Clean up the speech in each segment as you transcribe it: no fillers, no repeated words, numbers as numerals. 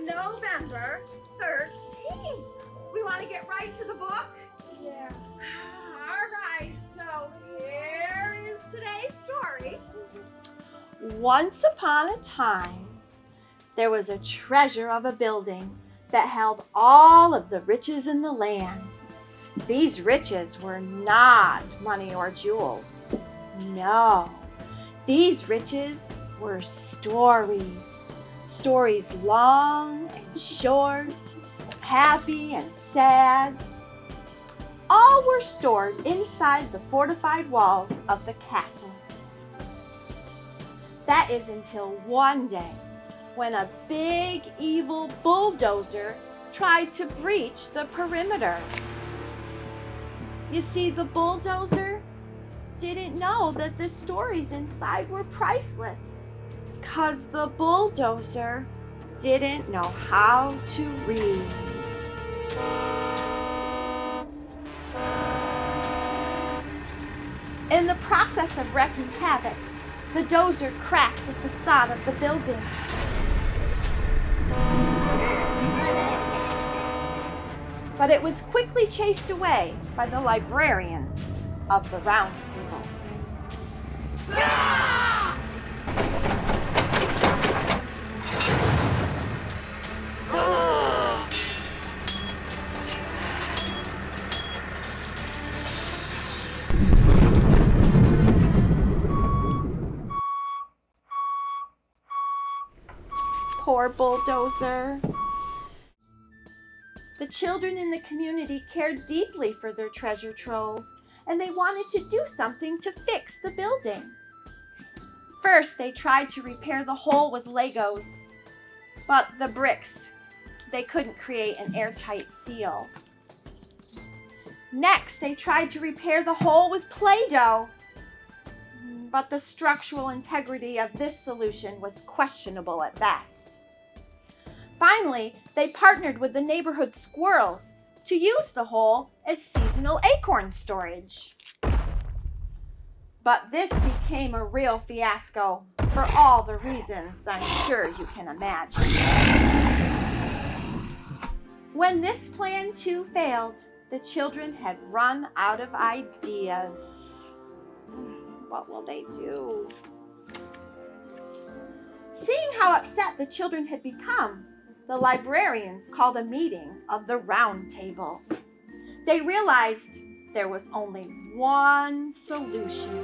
November 13th. We want to get right to the book? Yeah. All right, so here is today's story. Once upon a time, there was a treasure of a building that held all of the riches in the land. These riches were not money or jewels. No, these riches were stories. Stories long and short, happy and sad. All were stored inside the fortified walls of the castle. That is until one day, when a big evil bulldozer tried to breach the perimeter. You see, the bulldozer didn't know that the stories inside were priceless, 'cause the bulldozer didn't know how to read. In the process of wreaking havoc, the dozer cracked the facade of the building. But it was quickly chased away by the librarians of the Round Table. Poor bulldozer. The children in the community cared deeply for their treasure trove, and they wanted to do something to fix the building. First, they tried to repair the hole with Legos, but the bricks, they couldn't create an airtight seal. Next, they tried to repair the hole with Play-Doh, but the structural integrity of this solution was questionable at best. Finally, they partnered with the neighborhood squirrels to use the hole as seasonal acorn storage. But this became a real fiasco for all the reasons I'm sure you can imagine. When this plan too failed, the children had run out of ideas. What will they do? Seeing how upset the children had become, the librarians called a meeting of the Round Table. They realized there was only one solution: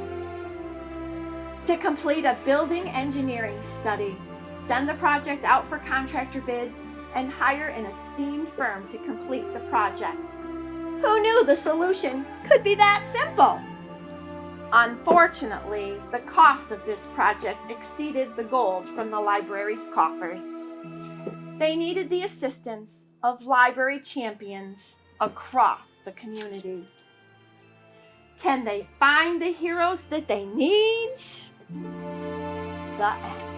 to complete a building engineering study, send the project out for contractor bids, and hire an esteemed firm to complete the project. Who knew the solution could be that simple? Unfortunately, the cost of this project exceeded the gold from the library's coffers. They needed the assistance of library champions across the community. Can they find the heroes that they need? The end.